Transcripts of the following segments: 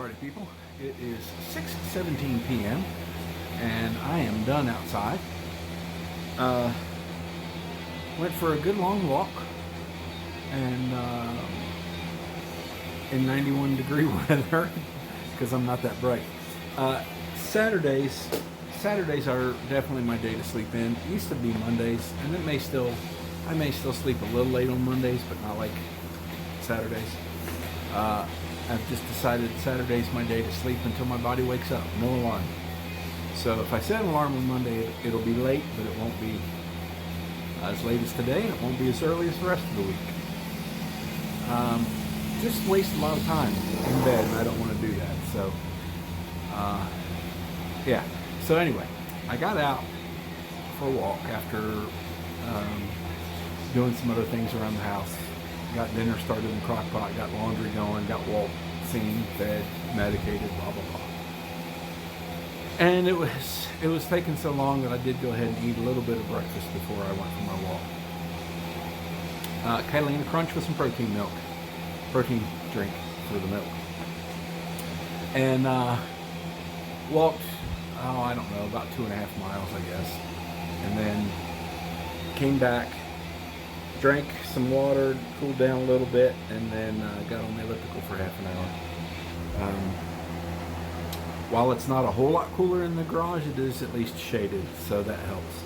party people. It is 6:17 p.m. and I am done outside. Went for a good long walk and in 91 degree weather because I'm not that bright. Saturdays are definitely my day to sleep in. It used to be Mondays, and I may still sleep a little late on Mondays, but not like Saturdays. I've just decided Saturday's my day to sleep until my body wakes up. No alarm. So if I set an alarm on Monday, it'll be late, but it won't be as late as today, and it won't be as early as the rest of the week. Just waste a lot of time in bed, and I don't want to do that. So, yeah. So anyway, I got out for a walk after doing some other things around the house. Got dinner started in the crock pot, got laundry going, got Walt seen, fed, medicated, blah, blah, blah. And it was taking so long that I did go ahead and eat a little bit of breakfast before I went for my walk. Catalina Crunch with some protein drink for the milk. And walked, I don't know, about 2.5 miles, I guess. And then came back, drank some water, cooled down a little bit, and then got on the elliptical for half an hour. While it's not a whole lot cooler in the garage, it is at least shaded, so that helps.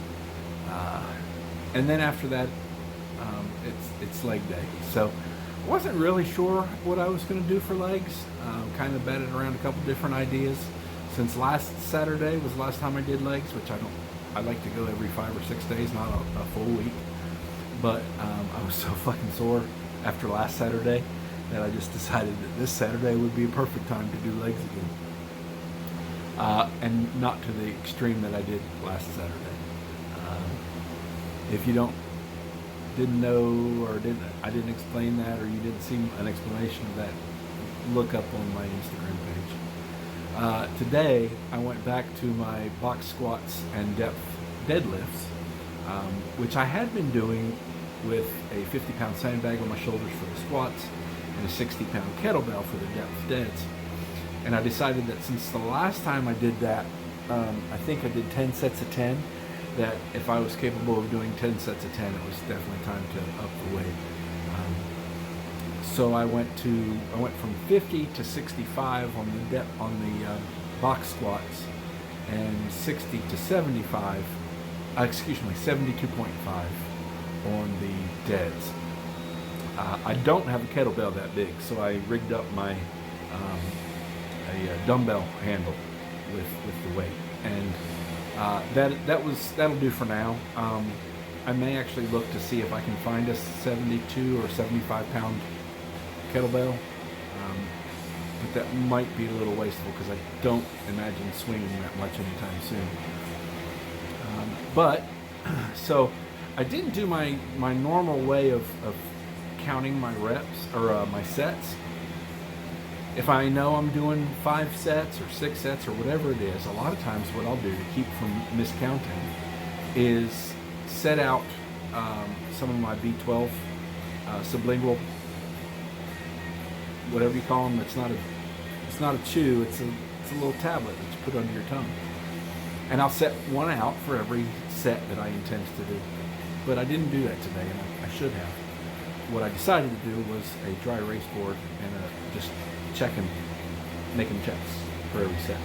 And then after that, it's leg day. So I wasn't really sure what I was going to do for legs. Kind of batted around a couple different ideas. Since last Saturday was the last time I did legs, which I like to go every 5 or 6 days, not a full week. But I was so fucking sore after last Saturday that I just decided that this Saturday would be a perfect time to do legs again. And not to the extreme that I did last Saturday. If you didn't know or I didn't explain that, or you didn't see an explanation of that, look up on my Instagram page. Today I went back to my box squats and depth deadlifts, which I had been doing with a 50-pound sandbag on my shoulders for the squats and a 60-pound kettlebell for the depth deads. And I decided that since the last time I did that, I think I did 10 sets of 10, that if I was capable of doing 10 sets of 10, it was definitely time to up the weight. So I went from 50 to 65 on the box squats, and 60 to 75, 72.5 on the deads. I don't have a kettlebell that big, so I rigged up my a dumbbell handle with the weight, and that'll do for now. I may actually look to see if I can find a 72 or 75 pound kettlebell, but that might be a little wasteful because I don't imagine swinging that much anytime soon. But so I didn't do my normal way of counting my reps or my sets. If I know I'm doing 5 sets or 6 sets or whatever it is, a lot of times what I'll do to keep from miscounting is set out some of my B12 sublingual, whatever you call them. It's not a chew. It's a little tablet that you put under your tongue, and I'll set one out for every set that I intend to do. But I didn't do that today, and I should have. What I decided to do was a dry erase board and just making checks for every set.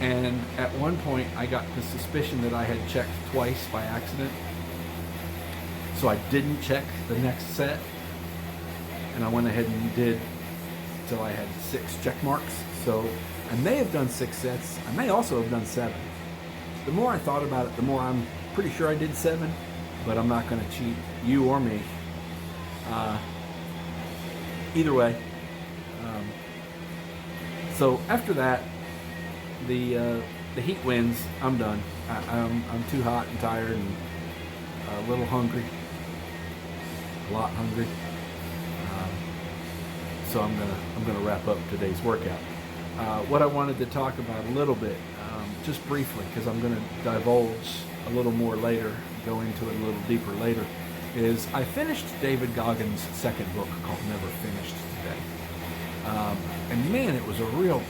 And at one point I got the suspicion that I had checked twice by accident, so I didn't check the next set, and I went ahead and did till I had 6 check marks. So I may have done 6 sets. I may also have done 7. The more I thought about it, the more I'm pretty sure I did 7, but I'm not going to cheat you or me. Either way. So after that, the heat wins. I'm done. I'm too hot and tired and a little hungry, a lot hungry. So I'm gonna wrap up today's workout. What I wanted to talk about a little bit, just briefly, because I'm gonna divulge a little more later, go into it a little deeper later, is I finished David Goggins' second book called Never Finished Today. And man, it was a real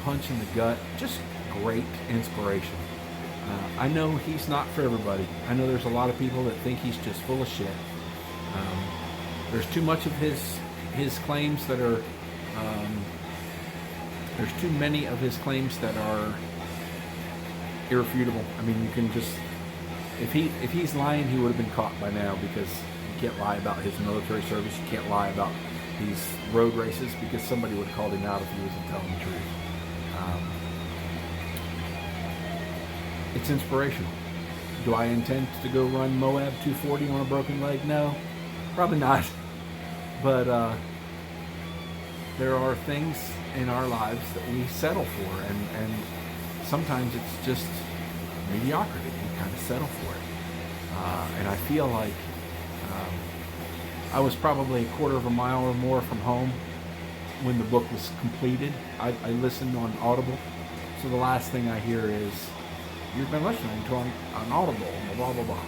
punch in the gut. Just great inspiration. I know he's not for everybody. I know there's a lot of people that think he's just full of shit. There's too much of his claims that are. There's too many of his claims that are irrefutable. I mean, you can just if he's lying, he would have been caught by now, because you can't lie about his military service. You can't lie about these road races, because somebody would have called him out if he wasn't telling the truth. It's inspirational. Do I intend to go run Moab 240 on a broken leg? No, probably not. But there are things in our lives that we settle for, and sometimes it's just mediocrity. We kind of settle for it. And I feel like I was probably a quarter of a mile or more from home when the book was completed. I listened on Audible, so the last thing I hear is, "You've been listening to on Audible, blah, blah, blah."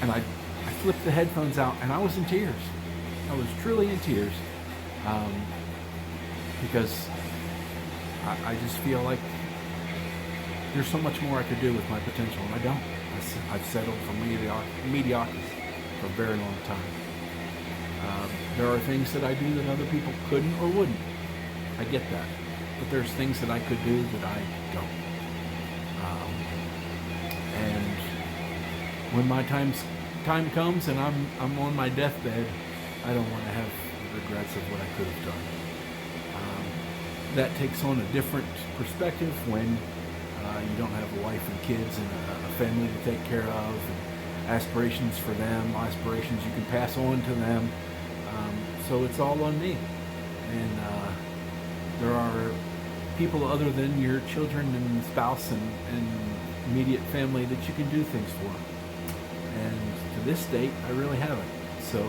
And I flipped the headphones out, and I was in tears. I was truly in tears, because I just feel like there's so much more I could do with my potential, and I don't. I've settled for mediocrity for a very long time. There are things that I do that other people couldn't or wouldn't. I get that. But there's things that I could do that I don't. And when my time comes and I'm on my deathbed, I don't want to have regrets of what I could have done. That takes on a different perspective when you don't have a wife and kids and a family to take care of, and aspirations for them, aspirations you can pass on to them. So it's all on me. And there are people other than your children and spouse and immediate family that you can do things for. And to this date, I really haven't. So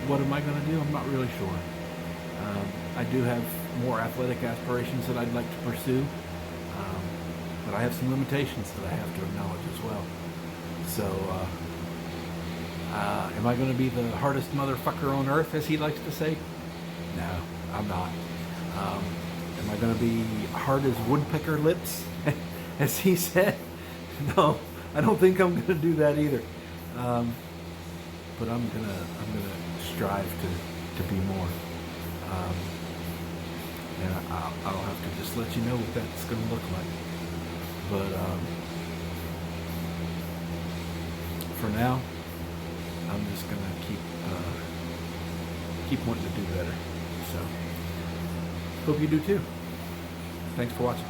what am I going to do? I'm not really sure. I do have more athletic aspirations that I'd like to pursue, but I have some limitations that I have to acknowledge as well. So am I going to be the hardest motherfucker on earth, as he likes to say? No, I'm not. Am I going to be hard as woodpecker lips, as he said? No, I don't think I'm going to do that either. But I'm gonna strive to be more. And I'll have to just let you know what that's going to look like. But for now, I'm just going to keep wanting to do better. So, hope you do too. Thanks for watching.